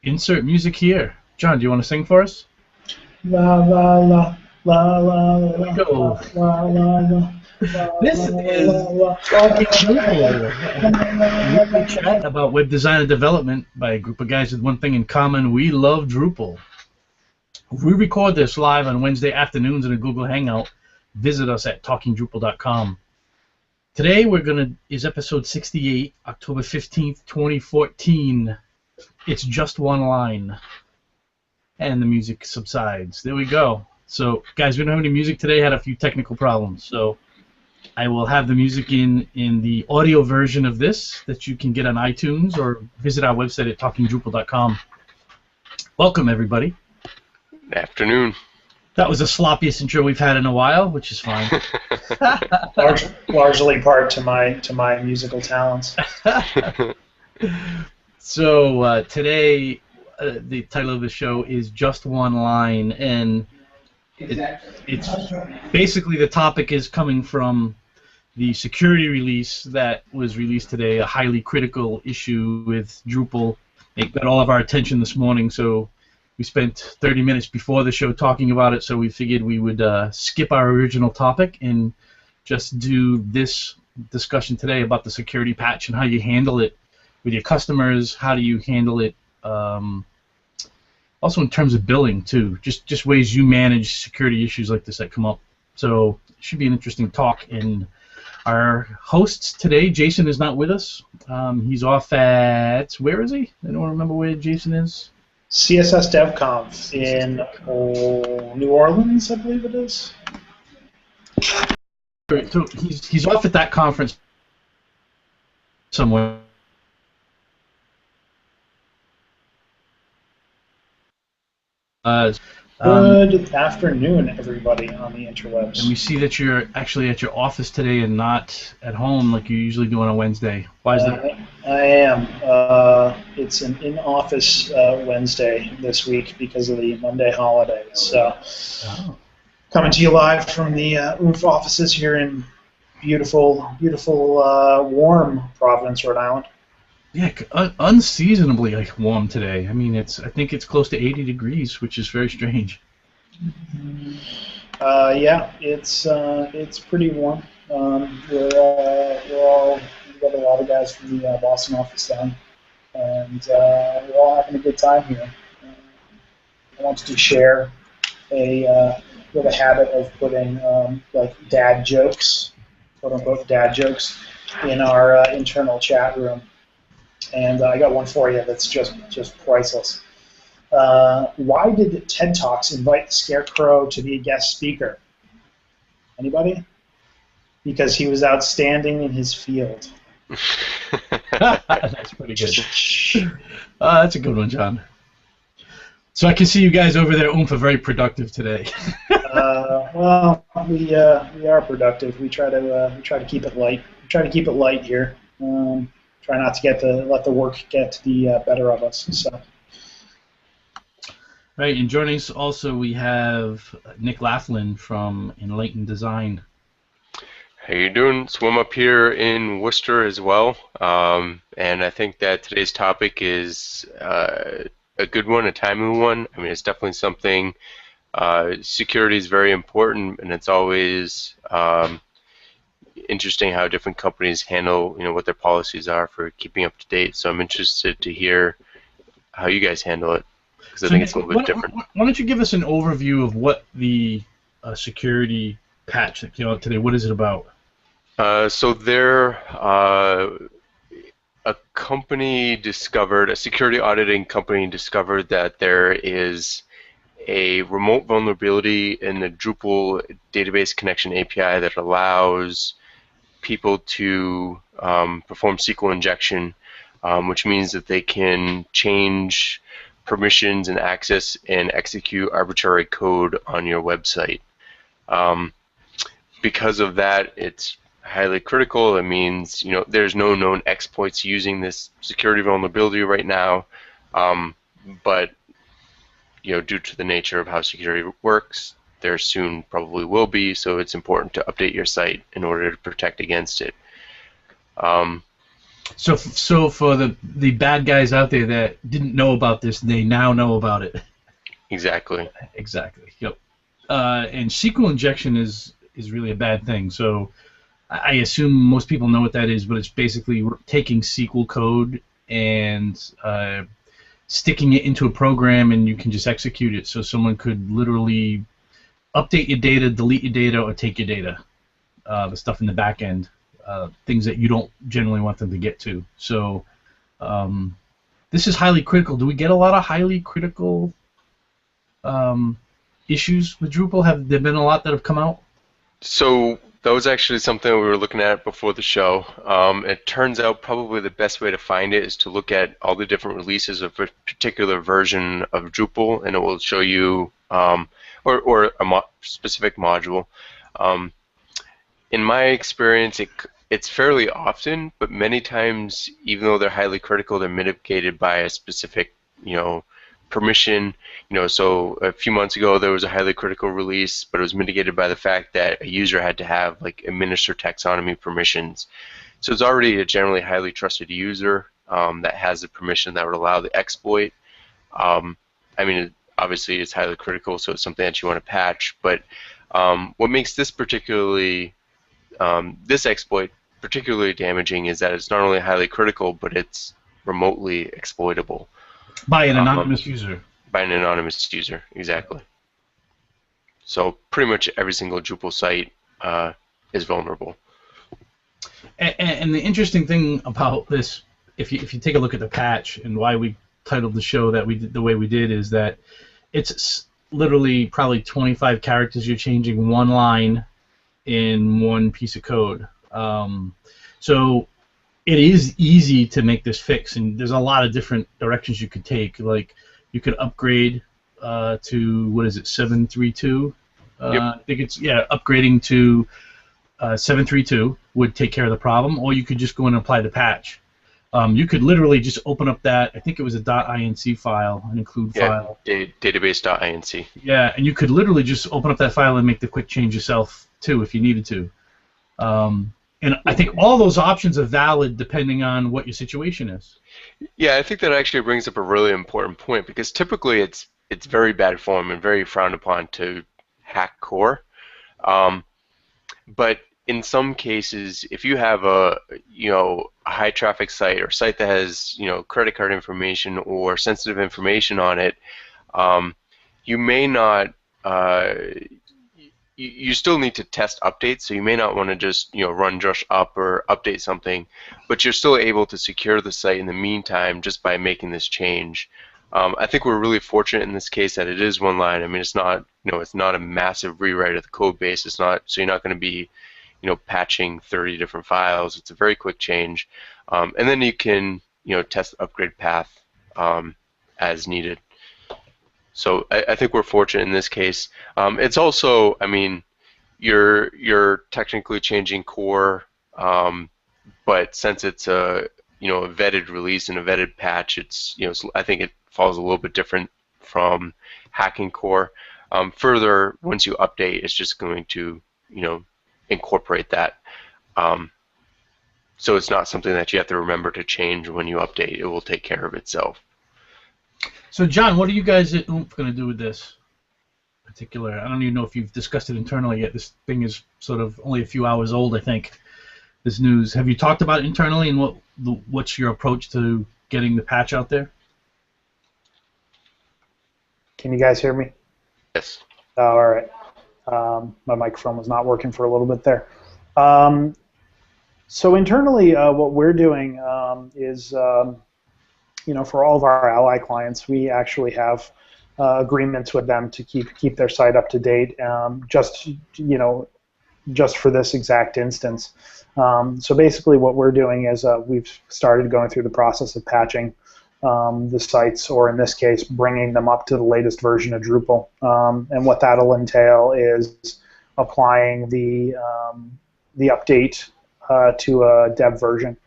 Insert music here. John, do you want to sing for us? La la la la la There we la go. la la la This is Talking Drupal, a weekly chat about web design and development by a group of guys with one thing in common. We love Drupal. We record this live on Wednesday afternoons in a Google Hangout. Visit us at talkingdrupal.com. Today is episode 68, October 15th, 2014. It's just one line. And the music subsides. There we go. So, guys, we don't have any music today. Had a few technical problems. So, I will have the music in the audio version of this that you can get on iTunes or visit our website at talkingdrupal.com. Welcome, everybody. Afternoon. That was the sloppiest intro we've had in a while, which is fine. largely part to my musical talents. So today, the title of the show is Just One Line, and it's basically the topic is coming from the security release that was released today, a highly critical issue with Drupal. It got all of our attention this morning, so we spent 30 minutes before the show talking about it, so we figured we would skip our original topic and just do this discussion today about the security patch and how you handle it with your customers, how do you handle it, also in terms of billing too, just ways you manage security issues like this that come up. So it should be an interesting talk. And our hosts today, Jason is not with us. He's off at, where is he? I don't remember where Jason is. CSS DevConf in New Orleans, I believe it is. So he's off at that conference somewhere. Good afternoon, everybody on the interwebs. And we see that you're actually at your office today and not at home like you usually do on a Wednesday. Why is that? I am. It's an in-office Wednesday this week because of the Monday holiday. So, coming to you live from the Oomph offices here in beautiful, warm Providence, Rhode Island. Yeah, unseasonably warm today. I mean, I think it's close to 80 degrees, which is very strange. Yeah, it's pretty warm. We've got a lot of guys from the Boston office down, and we're all having a good time here. I wanted to share we have a habit of putting like dad jokes, quote unquote dad jokes, in our internal chat room. And I got one for you that's just priceless. Why did TED Talks invite the Scarecrow to be a guest speaker? Anybody? Because he was outstanding in his field. That's pretty good. That's a good one, John. So I can see you guys over there, Oomph, are very productive today. Well, we are productive. We try to keep it light. We try to keep it light here. Try not to let the work get the better of us. So. Right, and joining us also we have Nick Laughlin from Enlightened Design. How you doing? Swim up here in Worcester as well, and I think that today's topic is a good one, a timely one. I mean, it's definitely something. Security is very important, and it's always interesting how different companies handle, what their policies are for keeping up to date. So I'm interested to hear how you guys handle it, because I think it's a little bit different. Why don't you give us an overview of what the security patch that came out today? What is it about? So a security auditing company discovered that there is a remote vulnerability in the Drupal database connection API that allows people to perform SQL injection, which means that they can change permissions and access and execute arbitrary code on your website. Because of that, it's highly critical. It means there's no known exploits using this security vulnerability right now, but due to the nature of how security works, there soon probably will be, so it's important to update your site in order to protect against it. So for the bad guys out there that didn't know about this, they now know about it. Exactly. Exactly. Yep. And SQL injection is really a bad thing. So I assume most people know what that is, but it's basically taking SQL code and sticking it into a program, and you can just execute it. So someone could literally update your data, delete your data, or take your data. The stuff in the back end, things that you don't generally want them to get to. So this is highly critical. Do we get a lot of highly critical issues with Drupal? Have there been a lot that have come out? So that was actually something we were looking at before the show. It turns out probably the best way to find it is to look at all the different releases of a particular version of Drupal, and it will show you, or a specific module. Um, in my experience, it's fairly often, but many times, even though they're highly critical, they're mitigated by a specific, permission. So a few months ago there was a highly critical release, but it was mitigated by the fact that a user had to have like administer taxonomy permissions. So it's already a generally highly trusted user that has the permission that would allow the exploit. Obviously it's highly critical, so it's something that you want to patch. But what makes this this exploit particularly damaging is that it's not only highly critical, but it's remotely exploitable. By an anonymous user. By an anonymous user, exactly. So pretty much every single Drupal site is vulnerable. And the interesting thing about this, if you take a look at the patch and why we titled the show that we did the way we did, is that it's literally probably 25 characters. You're changing one line in one piece of code. So it is easy to make this fix, and there's a lot of different directions you could take. Like you could upgrade to, what is it, 732? Yep. I think it's, upgrading to 732 would take care of the problem, or you could just go in and apply the patch. You could literally just open up that, I think it was a .inc file, an include file. Database.inc. Yeah, and you could literally just open up that file and make the quick change yourself too if you needed to. And I think all those options are valid depending on what your situation is. Yeah, I think that actually brings up a really important point, because typically it's very bad form and very frowned upon to hack core. But in some cases, if you have a high traffic site or site that has credit card information or sensitive information on it, you may not. You still need to test updates, so you may not want to just run just up or update something, but you're still able to secure the site in the meantime just by making this change. I think we're really fortunate in this case that it is one line. I mean, it's not it's not a massive rewrite of the code base. It's not, so you're not going to be patching 30 different files. It's a very quick change, and then you can test the upgrade path as needed. So I think we're fortunate in this case. It's also, I mean, you're technically changing core, but since it's a a vetted release and a vetted patch, it's I think it falls a little bit different from hacking core. Further, once you update, it's just going to incorporate that. So it's not something that you have to remember to change when you update. It will take care of itself. So, John, what are you guys at Oomph going to do with this particular? I don't even know if you've discussed it internally yet. This thing is sort of only a few hours old, I think, this news. Have you talked about it internally, and what's your approach to getting the patch out there? Can you guys hear me? Yes. All right. My microphone was not working for a little bit there. So internally, what we're doing is for all of our Ally clients, we actually have agreements with them to keep their site up to date, just for this exact instance. So basically, what we're doing is we've started going through the process of patching the sites, or in this case, bringing them up to the latest version of Drupal. And what that'll entail is applying the update to a dev version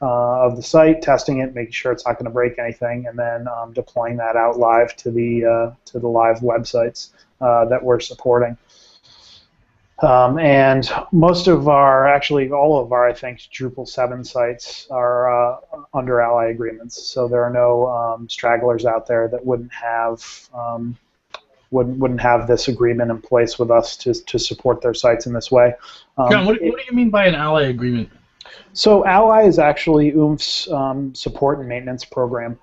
of the site, testing it, making sure it's not going to break anything, and then deploying that out live to the live websites that we're supporting. And most of our, actually all of our, I think, Drupal 7 sites are under ally agreements. So there are no stragglers out there that wouldn't have this agreement in place with us to support their sites in this way. John, what do you mean by an ally agreement? So Ally is actually Oomph's support and maintenance program.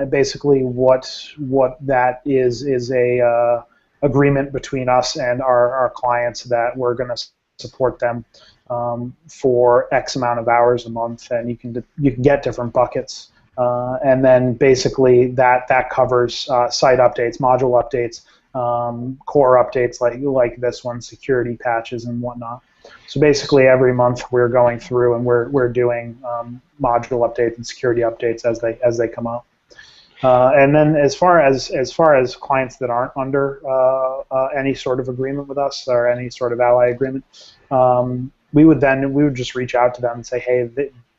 Basically, what that is a agreement between us and our clients that we're going to support them for X amount of hours a month, and you can get different buckets. And then basically that covers site updates, module updates, core updates like this one, security patches and whatnot. So basically every month we're going through and we're doing module updates and security updates as they come up. And then as far as clients that aren't under any sort of agreement with us or any sort of ally agreement, we would just reach out to them and say, hey,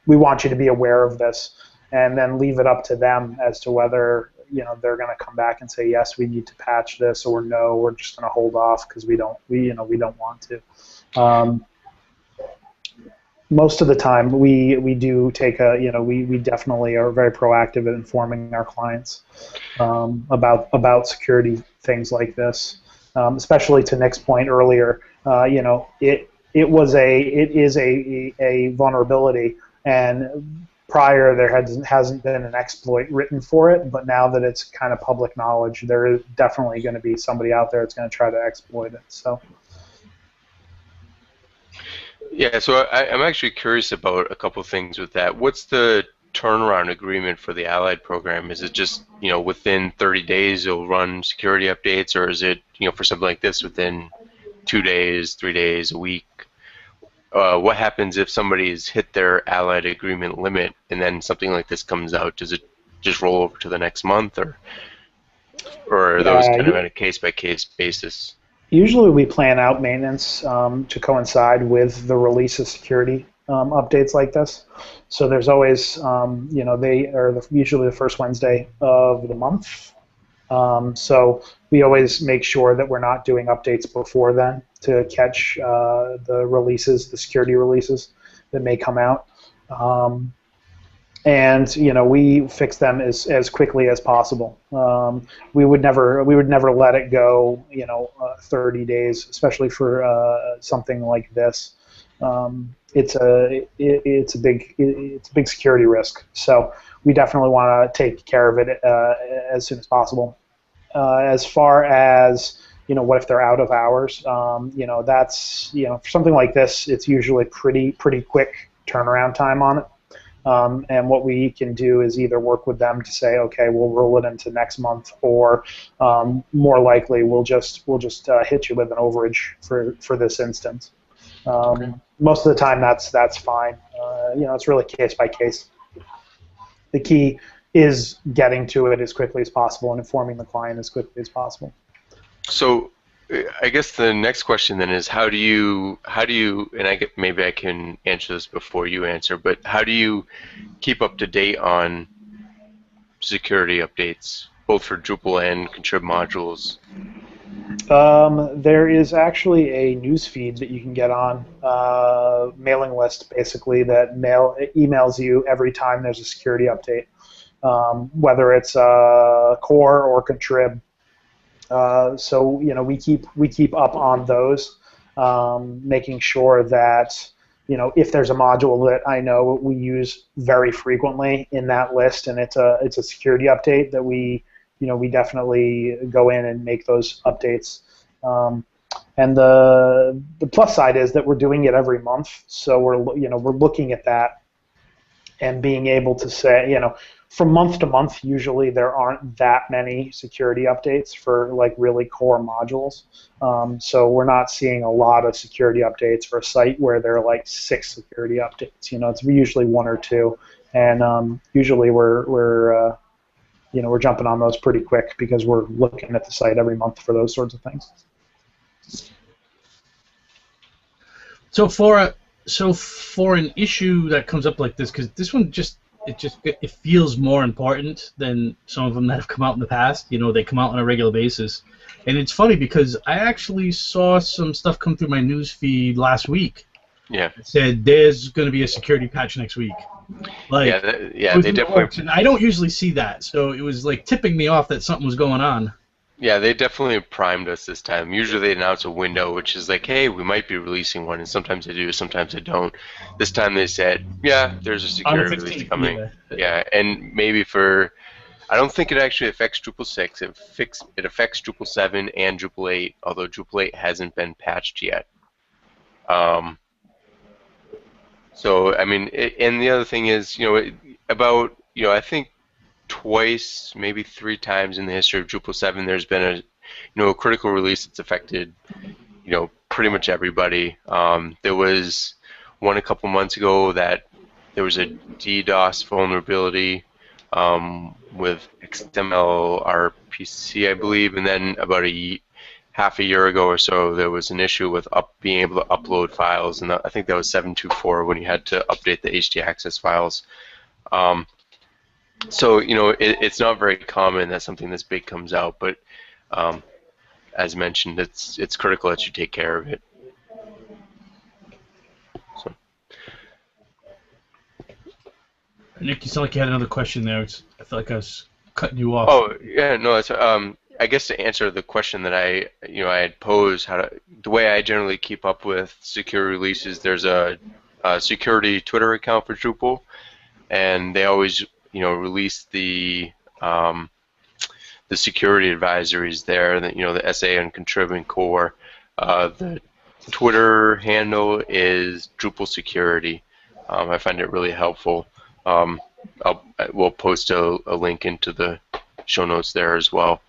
we want you to be aware of this, and then leave it up to them as to whether they're going to come back and say yes, we need to patch this, or no, we're just going to hold off because we don't want to. Most of the time, we do take we definitely are very proactive in informing our clients about security things like this, especially to Nick's point earlier. It is a vulnerability, and prior there hasn't been an exploit written for it, but now that it's kind of public knowledge, there is definitely going to be somebody out there that's going to try to exploit it. So. Yeah, so I'm actually curious about a couple things with that. What's the turnaround agreement for the Allied program? Is it just, within 30 days you'll run security updates, or is it, for something like this within 2 days, 3 days, a week? What happens if somebody's hit their Allied agreement limit and then something like this comes out? Does it just roll over to the next month, or are those kind of on a case-by-case basis? Usually we plan out maintenance to coincide with the release of security updates like this. So there's always, they are usually the first Wednesday of the month. So we always make sure that we're not doing updates before then to catch the security releases that may come out. And we fix them as quickly as possible. We would never let it go 30 days, especially for something like this. It's a big security risk. So we definitely want to take care of it as soon as possible. As far as what if they're out of hours? That's for something like this, it's usually pretty quick turnaround time on it. And what we can do is either work with them to say, okay, we'll roll it into next month, or more likely we'll just hit you with an overage for this instance. Most of the time, that's fine. It's really case by case. The key is getting to it as quickly as possible and informing the client as quickly as possible. So, I guess the next question then is how do you and maybe I can answer this before you answer, but how do you keep up to date on security updates, both for Drupal and contrib modules? There is actually a news feed that you can get on, mailing list basically, that emails you every time there's a security update, whether it's core or contrib. So we keep up on those, making sure that if there's a module that I know we use very frequently in that list, and it's a security update that we definitely go in and make those updates. And the plus side is that we're doing it every month, so we're looking at that and being able to say, from month to month, usually there aren't that many security updates for like really core modules. So we're not seeing a lot of security updates for a site where there are like 6 security updates. It's usually 1 or 2, and usually we're jumping on those pretty quick because we're looking at the site every month for those sorts of things. So for an issue that comes up like this, because this one it feels more important than some of them that have come out in the past. You know, they come out on a regular basis, and it's funny because I actually saw some stuff come through my news feed last week. Yeah. It said there's going to be a security patch next week. Like, Yeah, it was they in the definitely. works, and I don't usually see that, so it was like tipping me off that something was going on. Yeah, they definitely primed us this time. Usually they announce a window, which is like, hey, we might be releasing one, and sometimes they do, sometimes they don't. This time they said, yeah, there's a On the security release 15th, coming. yeah. Yeah, and maybe I don't think it actually affects Drupal 6. It affects Drupal 7 and Drupal 8, although Drupal 8 hasn't been patched yet. So, I mean, and the other thing is, I think twice, maybe 3 times in the history of Drupal 7, there's been a critical release that's affected, pretty much everybody. There was one a couple months ago that there was a DDoS vulnerability with XML RPC, I believe, and then about half a year ago or so, there was an issue with being able to upload files, and I think that was 7.2.4 when you had to update the htaccess files. So, it's not very common that something this big comes out, but as mentioned, it's critical that you take care of it. So. Nick, you sound like you had another question there. I felt like I was cutting you off. Oh, yeah, no, that's I guess to answer the question that I had posed, the way I generally keep up with security releases, there's a security Twitter account for Drupal, and they always release the security advisories there, the SA and contributing core. The Twitter handle is Drupal Security. I find it really helpful. We'll post a link into the show notes there as well.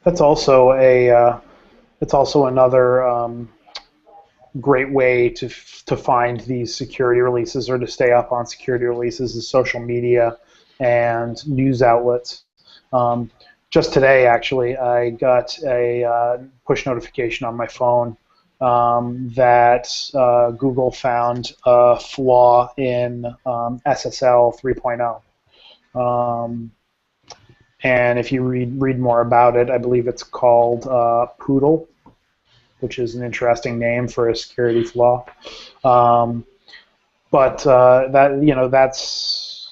That's also another great way to find these security releases or to stay up on security releases is social media and news outlets. Just today, actually, I got a push notification on my phone that Google found a flaw in SSL 3.0. And if you read more about it, I believe it's called Poodle, which is an interesting name for a security flaw. But that's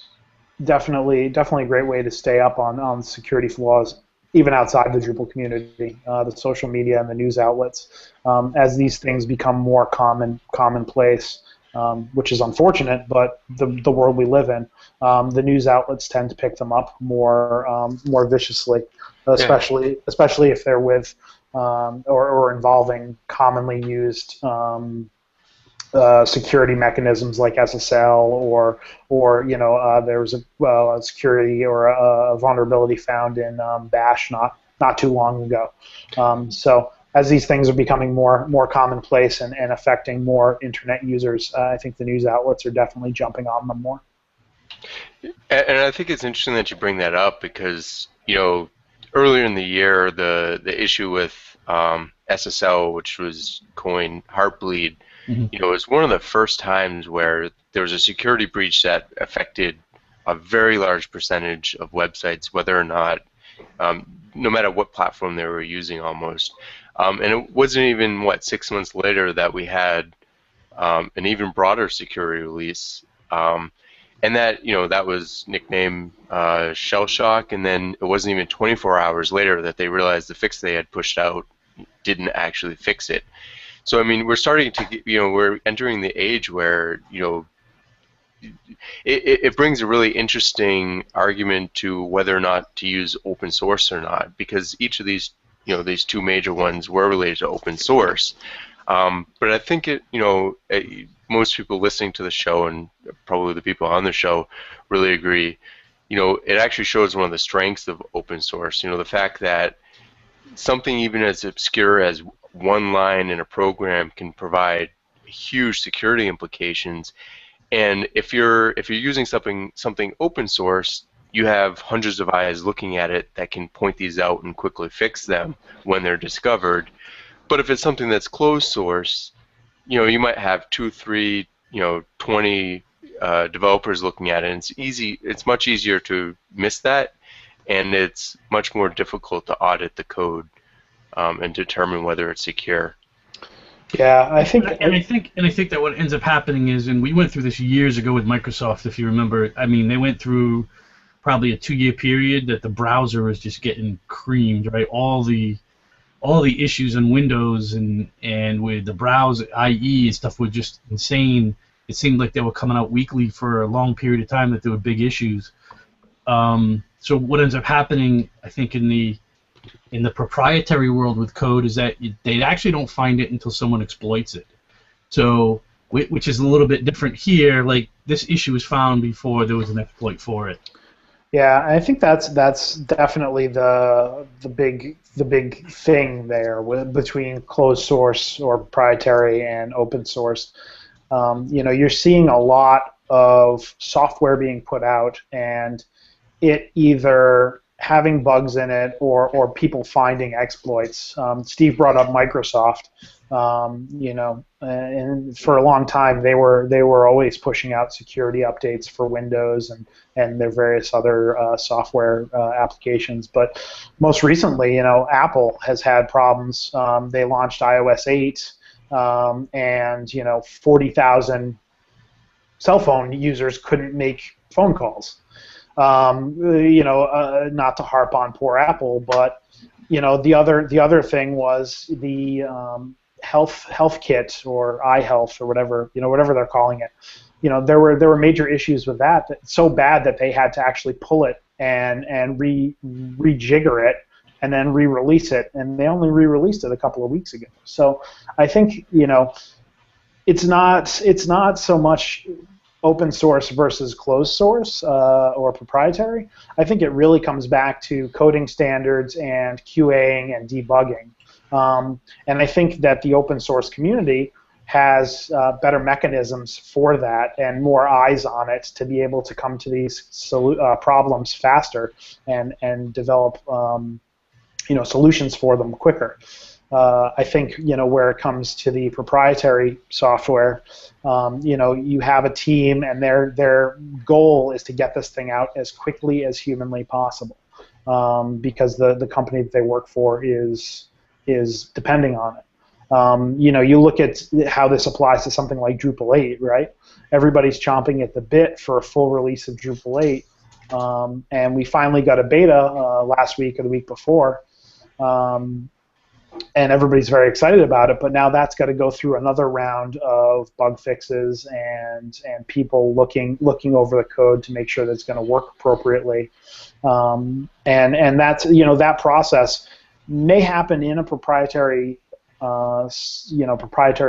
definitely a great way to stay up on security flaws, even outside the Drupal community, the social media and the news outlets. As these things become more commonplace, which is unfortunate, but the world we live in, the news outlets tend to pick them up more viciously, especially if they're with or involving commonly used security mechanisms like SSL or there was a security or a vulnerability found in Bash not too long ago. So as these things are becoming more commonplace and affecting more internet users, I think the news outlets are definitely jumping on them more. And I think it's interesting that you bring that up because earlier in the year the issue with SSL, which was coined Heartbleed, it was one of the first times where there was a security breach that affected a very large percentage of websites, whether or not, no matter what platform they were using almost. And it wasn't even, 6 months later that we had an even broader security release. And that was nicknamed Shell Shock, and then it wasn't even 24 hours later that they realized the fix they had pushed out didn't actually fix it. So I mean, we're starting to get, we're entering the age where it brings a really interesting argument to whether or not to use open source or not, because each of these these two major ones were related to open source. But I think most people listening to the show and probably the people on the show really agree. It actually shows one of the strengths of open source. The fact that something even as obscure as one line in a program can provide huge security implications. And if you're using something open source, you have hundreds of eyes looking at it that can point these out and quickly fix them when they're discovered. But if it's something that's closed source, you might have 2, 3, 20 developers looking at it, and it's much easier to miss that, and it's much more difficult to audit the code and determine whether it's secure. Yeah, I think that what ends up happening is, and we went through this years ago with Microsoft, if you remember. I mean, they went through probably a 2-year period that the browser was just getting creamed, right? All the issues in Windows and with the browser IE and stuff were just insane. It seemed like they were coming out weekly for a long period of time that there were big issues. So what ends up happening, I think, in the proprietary world with code is that they actually don't find it until someone exploits it. So, which is a little bit different here. Like, this issue was found before there was an exploit for it. Yeah, I think that's definitely the big thing there between closed source or proprietary and open source. You're seeing a lot of software being put out, and it either having bugs in it or people finding exploits. Steve brought up Microsoft. And for a long time they were always pushing out security updates for Windows and their various other software applications. But most recently, Apple has had problems. They launched iOS 8, and 40,000 cell phone users couldn't make phone calls. Not to harp on poor Apple, but the other thing was the health kit or iHealth or whatever they're calling it. There were major issues with that, so bad that they had to actually pull it and rejigger it and then re-release it, and they only re-released it a couple of weeks ago. So I think it's not so much open source versus closed source or proprietary. I think it really comes back to coding standards and QAing and debugging. And I think that the open source community has better mechanisms for that and more eyes on it to be able to come to these problems faster and develop solutions for them quicker. I think where it comes to the proprietary software, you have a team and their goal is to get this thing out as quickly as humanly possible, because the company that they work for is depending on it. You look at how this applies to something like Drupal 8, right? Everybody's chomping at the bit for a full release of Drupal 8, and we finally got a beta last week or the week before. And everybody's very excited about it, but now that's got to go through another round of bug fixes and people looking over the code to make sure that it's going to work appropriately. And that's that process may happen in a proprietary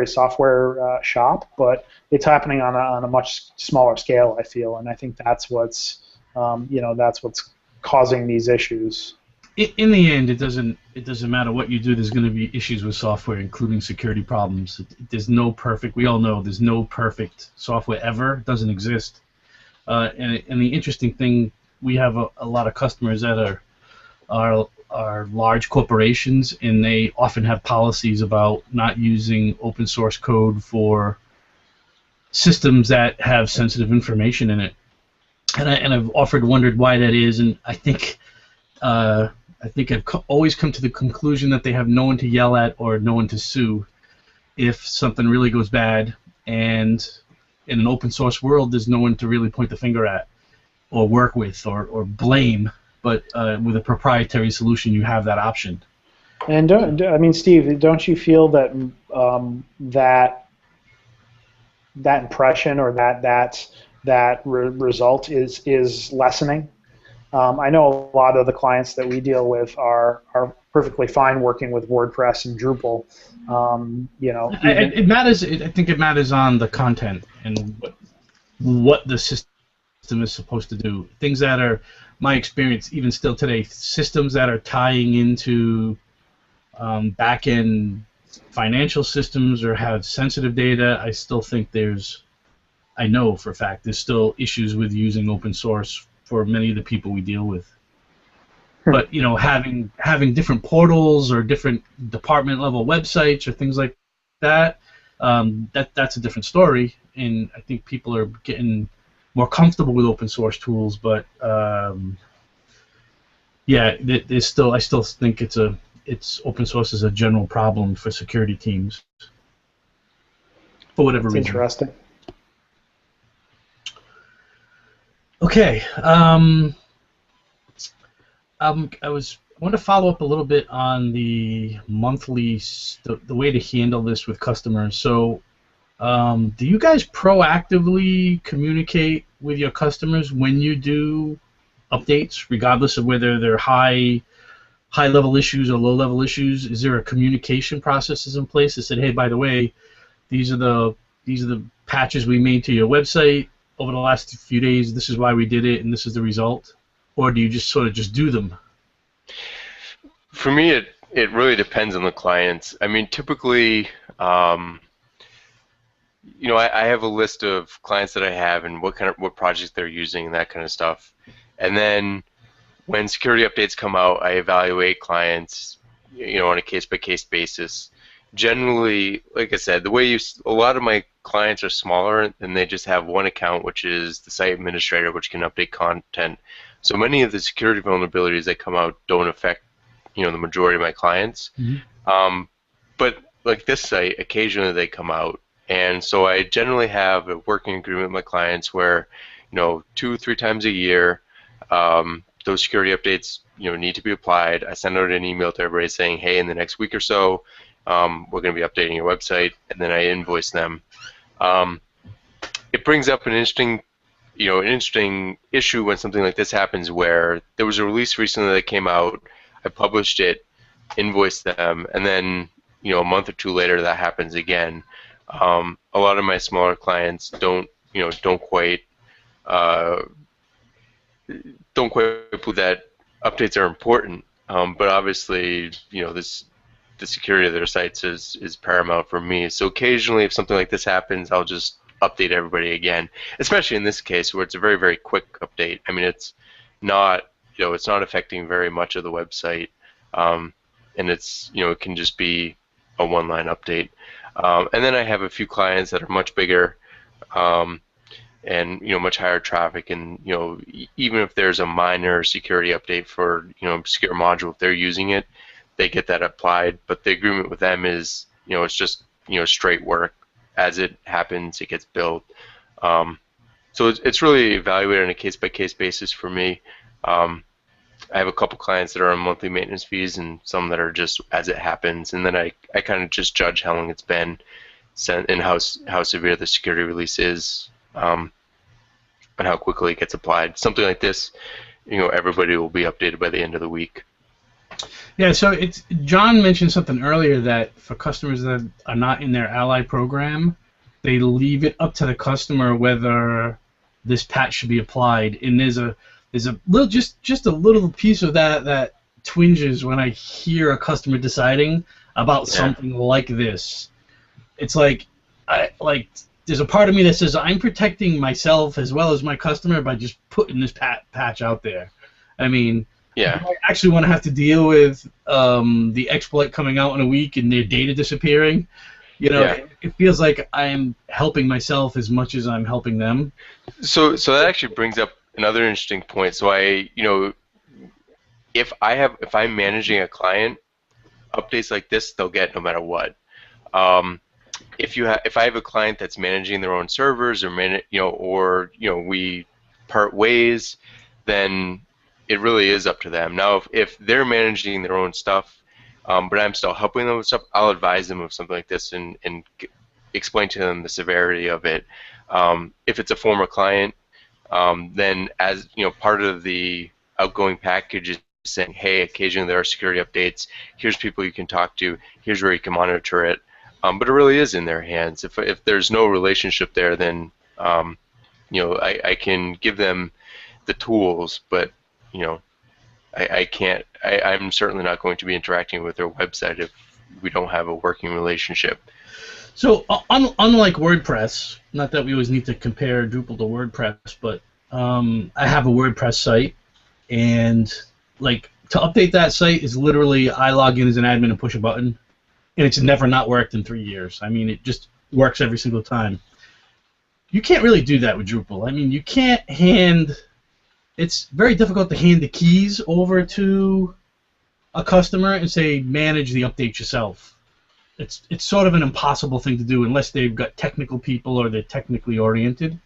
software shop, but it's happening on a much smaller scale, I feel, and I think that's what's causing these issues. In the end, it doesn't matter what you do. There's going to be issues with software, including security problems. There's no perfect. We all know there's no perfect software ever. It doesn't exist. And the interesting thing, we have a lot of customers that are large corporations, and they often have policies about not using open source code for systems that have sensitive information in it. And I've often wondered why that is, and I think I've always come to the conclusion that they have no one to yell at or no one to sue if something really goes bad, and in an open source world there's no one to really point the finger at or work with or blame, but with a proprietary solution you have that option. And Steve, don't you feel that that impression or that result is lessening? I know a lot of the clients that we deal with are perfectly fine working with WordPress and Drupal. It matters. I think it matters on the content and what the system is supposed to do. Things that are, my experience, even still today, systems that are tying into back-end financial systems or have sensitive data. I still think I know for a fact there's still issues with using open source for many of the people we deal with. But having different portals or different department level websites or things like that, that's a different story. and I think people are getting more comfortable with open source tools. But yeah, I still think it's open source is a general problem for security teams for whatever It's reason. interesting. Okay. I want to follow up a little bit on the monthly, the way to handle this with customers. So, do you guys proactively communicate with your customers when you do updates, regardless of whether they're high level issues or low level issues? Is there a communication process in place that said, hey, by the way, these are the patches we made to your website over the last few days. This is why we did it, and this is the result. Or do you just sort of just do them? For me, it really depends on the clients. I mean, typically, you know, I have a list of clients that I have and what projects they're using and that kind of stuff. And then when security updates come out, I evaluate clients, you know, on a case-by-case basis. Generally, like I said, a lot of my clients are smaller and they just have one account, which is the site administrator, which can update content. So many of the security vulnerabilities that come out don't affect, you know, the majority of my clients. Mm-hmm. But like this site, occasionally they come out, and so I generally have a working agreement with my clients where, you know, 2-3 times a year, those security updates, you know, need to be applied. I send out an email to everybody saying, hey, in the next week or so, we're going to be updating your website, and then I invoice them. It brings up an interesting issue when something like this happens, where there was a release recently that came out. I published it, invoiced them, and then, you know, a month or two later that happens again. A lot of my smaller clients don't quite believe that updates are important, but obviously, you know, the security of their sites is paramount for me. So occasionally, if something like this happens, I'll just update everybody again, especially in this case where it's a very, very quick update. I mean, it's not affecting very much of the website, and it's, you know, it can just be a one-line update. And then I have a few clients that are much bigger, and, you know, much higher traffic, and, you know, even if there's a minor security update for, you know, secure module, if they're using it, they get that applied. But the agreement with them is, you know, it's just, you know, straight work. As it happens, it gets billed. So it's really evaluated on a case-by-case basis for me. I have a couple clients that are on monthly maintenance fees and some that are just as it happens, and then I kind of just judge how long it's been and how severe the security release is, and how quickly it gets applied. Something like this, you know, everybody will be updated by the end of the week. Yeah, so John mentioned something earlier that for customers that are not in their Ally program, they leave it up to the customer whether this patch should be applied. And there's a little just a little piece of that twinges when I hear a customer deciding about something like this. It's like there's a part of me that says I'm protecting myself as well as my customer by just putting this patch out there. I mean, yeah. I actually want to have to deal with the exploit coming out in a week and their data disappearing. You know, it feels like I'm helping myself as much as I'm helping them. So that actually brings up another interesting point. So if I'm managing a client, updates like this they'll get no matter what. If I have a client that's managing their own servers or we part ways, then it really is up to them. Now, if they're managing their own stuff, but I'm still helping them with stuff, I'll advise them of something like this and explain to them the severity of it. If it's a former client, then, as you know, part of the outgoing package is saying, hey, occasionally there are security updates. Here's people you can talk to. Here's where you can monitor it. But it really is in their hands. If there's no relationship there, then you know, I can give them the tools, but, you know, I can't. I'm certainly not going to be interacting with their website if we don't have a working relationship. So unlike WordPress, not that we always need to compare Drupal to WordPress, but I have a WordPress site, and like to update that site is literally I log in as an admin and push a button, and it's never not worked in 3 years. I mean, it just works every single time. you can't really do that with Drupal. I mean, you can't hand. It's very difficult to hand the keys over to a customer and say manage the update yourself. It's sort of an impossible thing to do unless they've got technical people or they're technically oriented.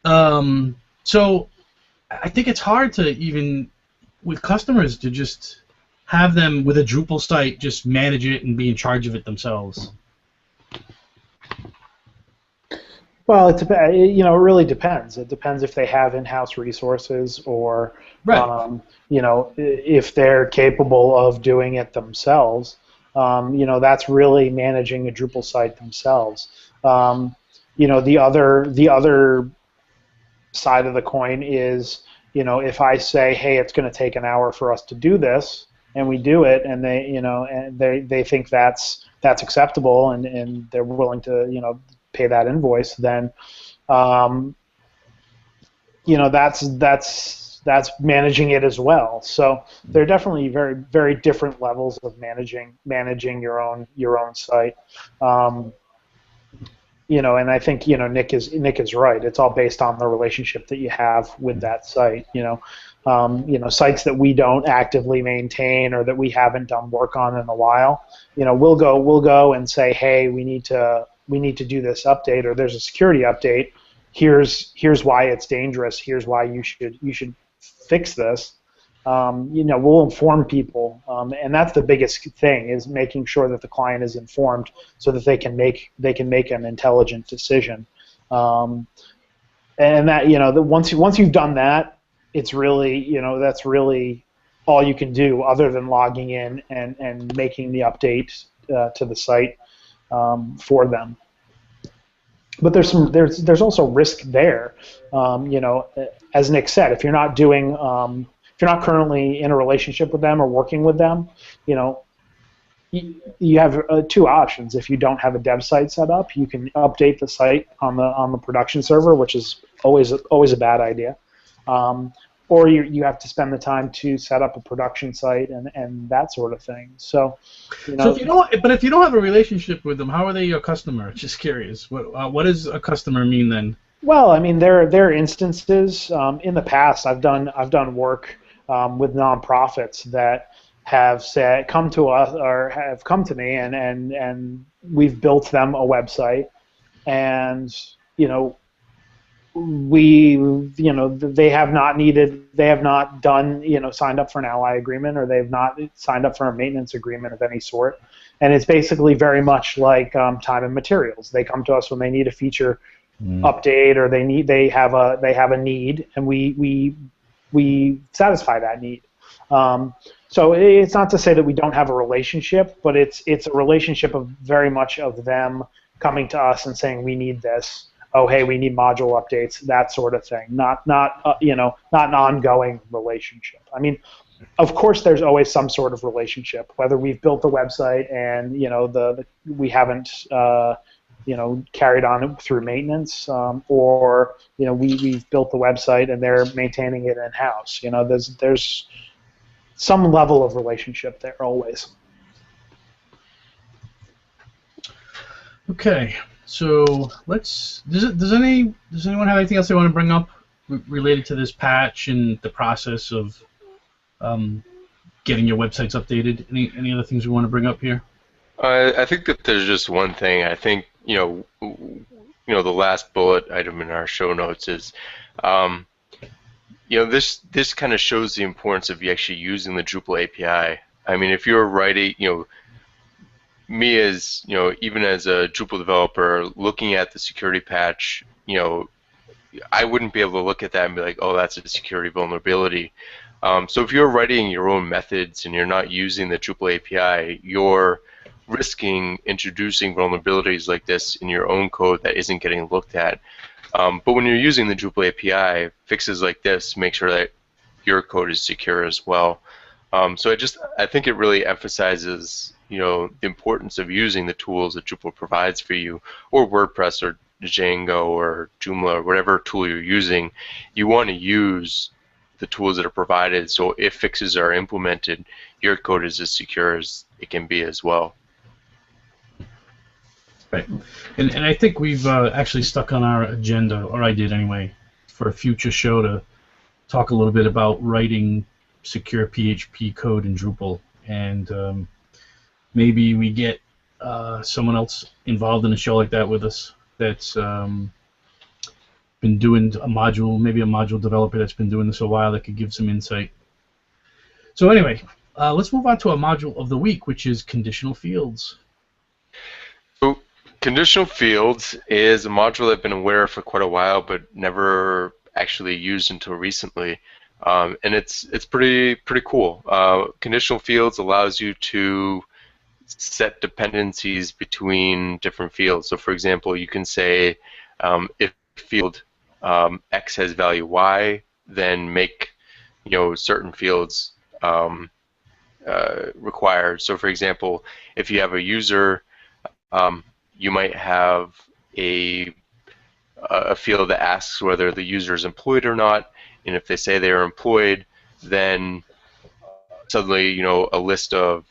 So I think it's hard to even with customers to just have them with a Drupal site just manage it and be in charge of it themselves. Well, it really depends. It depends if they have in-house resources or, Right. if they're capable of doing it themselves. That's really managing a Drupal site themselves. The other side of the coin is, if I say, hey, it's going to take an hour for us to do this, and we do it, and they think that's acceptable, and they're willing to, pay that invoice, then that's managing it as well. So there are definitely very, very different levels of managing your own site. And I think Nick is right. It's all based on the relationship that you have with that site. Sites that we don't actively maintain or that we haven't done work on in a while. We'll go and say, hey, we need to do this update, or there's a security update. Here's why it's dangerous. Here's why you should fix this. We'll inform people, and that's the biggest thing, is making sure that the client is informed so that they can make an intelligent decision. And that once you've done that, it's really that's really all you can do, other than logging in and making the update to the site for them. But there's also risk there. As Nick said, if you're not doing if you're not currently in a relationship with them or working with them, you have two options. If you don't have a dev site set up, you can update the site on the production server, which is always a bad idea. Or you have to spend the time to set up a production site and that sort of thing. So, So if you don't have a relationship with them, how are they your customer? Just curious. What does a customer mean then? Well, I mean, there are instances. In the past, I've done work with nonprofits that have come to us or have come to me, and we've built them a website, and they have not done signed up for an ally agreement, or they've not signed up for a maintenance agreement of any sort, and it's basically very much like time and materials. They come to us when they need a feature update, or they have a need, and we satisfy that need. So it's not to say that we don't have a relationship, but it's a relationship of very much of them coming to us and saying, we need this. Oh, hey, we need module updates, that sort of thing. Not an ongoing relationship. I mean, of course, there's always some sort of relationship, whether we've built the website and we haven't carried on through maintenance, or we've built the website and they're maintaining it in house. There's some level of relationship there always. Okay, so does anyone have anything else they want to bring up related to this patch and the process of getting your websites updated? Any other things we want to bring up here? I think that there's just one thing. I think the last bullet item in our show notes is, this kind of shows the importance of you actually using the Drupal API. I mean, if you're writing, me as even as a Drupal developer looking at the security patch, I wouldn't be able to look at that and be like, oh, that's a security vulnerability. So if you're writing your own methods and you're not using the Drupal API, you're risking introducing vulnerabilities like this in your own code that isn't getting looked at. But when you're using the Drupal API, fixes like this make sure that your code is secure as well. So I think it really emphasizes the importance of using the tools that Drupal provides for you, or WordPress or Django or Joomla or whatever tool you're using. You want to use the tools that are provided, so if fixes are implemented, your code is as secure as it can be as well. Right. And I think we've actually stuck on our agenda, or I did anyway, for a future show to talk a little bit about writing secure PHP code in Drupal. And maybe we get someone else involved in a show like that with us that's been doing a module, maybe a module developer that's been doing this a while that could give some insight. So anyway, let's move on to our module of the week, which is conditional fields. So conditional fields is a module I've been aware of for quite a while, but never actually used until recently. And it's pretty cool. Conditional fields allows you to set dependencies between different fields. So for example, you can say if field X has value Y, then make certain fields required. So for example, if you have a user, you might have a field that asks whether the user is employed or not, and if they say they are employed, then suddenly a list of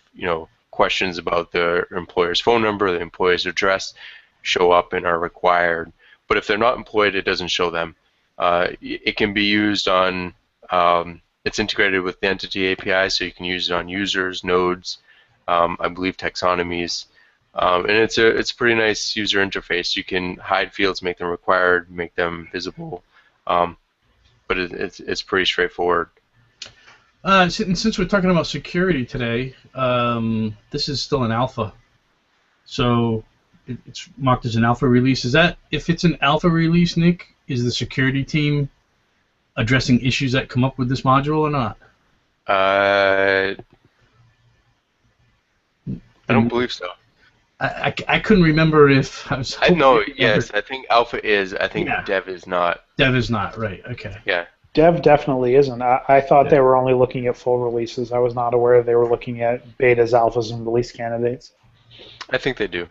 questions about the employer's phone number, the employer's address show up and are required. But if they're not employed, it doesn't show them. It can be used on it's integrated with the Entity API, so you can use it on users, nodes, I believe taxonomies, and it's a pretty nice user interface. You can hide fields, make them required, make them visible, but it's pretty straightforward. Since we're talking about security today, this is still an alpha, so it's marked as an alpha release. Is that, if it's an alpha release, Nick, is the security team addressing issues that come up with this module or not? I don't believe so. I couldn't remember if I was. I know. Yes, I think alpha is. I think dev is not. Dev is not, right? Okay. Yeah. Dev definitely isn't. I thought they were only looking at full releases. I was not aware they were looking at betas, alphas, and release candidates. I think they do.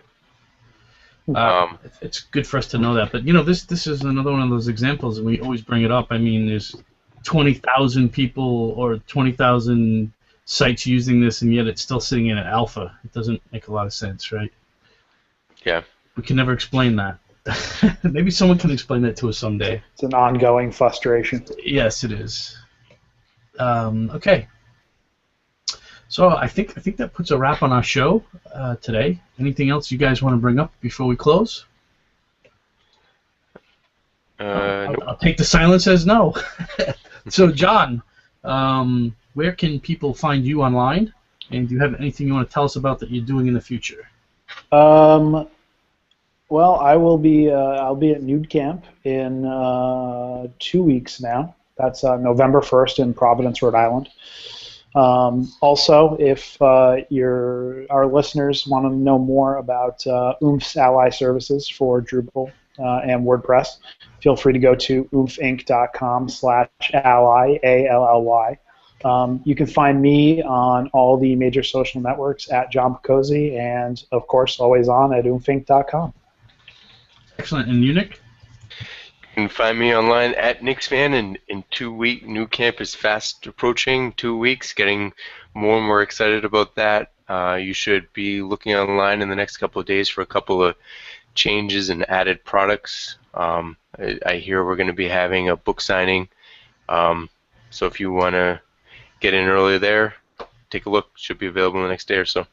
It's good for us to know that. But this is another one of those examples, and we always bring it up. I mean, there's 20,000 people or 20,000 sites using this, and yet it's still sitting in an alpha. It doesn't make a lot of sense, right? Yeah. We can never explain that. Maybe someone can explain that to us someday. It's an ongoing frustration. Yes, it is. Okay. So I think that puts a wrap on our show today. Anything else you guys want to bring up before we close? I'll take the silence as no. So John, where can people find you online? And do you have anything you want to tell us about that you're doing in the future? Well, I'll be at Nude Camp in 2 weeks now. That's November 1st in Providence, Rhode Island. Also, if our listeners want to know more about Oomph's Ally services for Drupal and WordPress, feel free to go to oomphinc.com/ally, ALLY. You can find me on all the major social networks at John Picozzi, and of course, always on at oomphinc.com. Excellent. And you, Nick? You can find me online at NixFan, and in 2 weeks, New Camp is fast approaching, 2 weeks, getting more and more excited about that. You should be looking online in the next couple of days for a couple of changes and added products. I hear we're going to be having a book signing, so if you want to get in early there, take a look. It should be available the next day or so.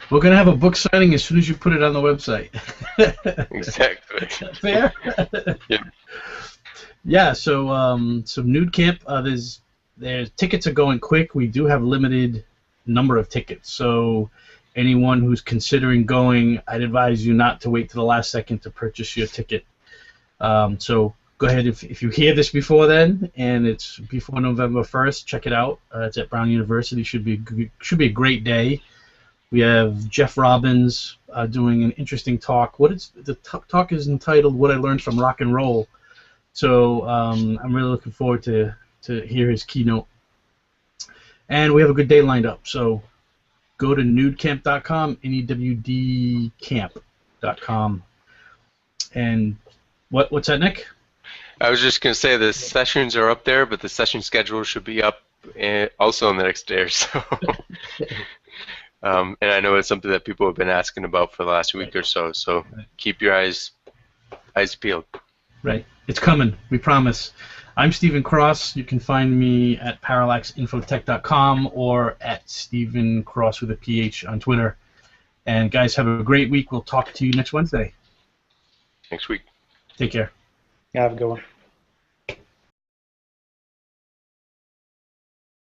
We're going to have a book signing as soon as you put it on the website. Exactly. Fair? Yeah. Yeah, so Nude Camp, there's tickets are going quick. We do have limited number of tickets. So anyone who's considering going, I'd advise you not to wait to the last second to purchase your ticket. So go ahead, if you hear this before then, and it's before November 1st, check it out. It's at Brown University. Should be a great day. We have Jeff Robbins doing an interesting talk. The talk is entitled "What I Learned from Rock and Roll." So I'm really looking forward to hear his keynote. And we have a good day lined up. So go to newdcamp.com, NEWDcamp.com. And what's that, Nick? I was just going to say the sessions are up there, but the session schedule should be up also in the next day or so. And I know it's something that people have been asking about for the last week or so. So keep your eyes peeled. Right. It's coming. We promise. I'm Stephen Cross. You can find me at parallaxinfotech.com or at Stephen Cross with a PH on Twitter. And guys, have a great week. We'll talk to you next Wednesday. Next week. Take care. Yeah, have a good one.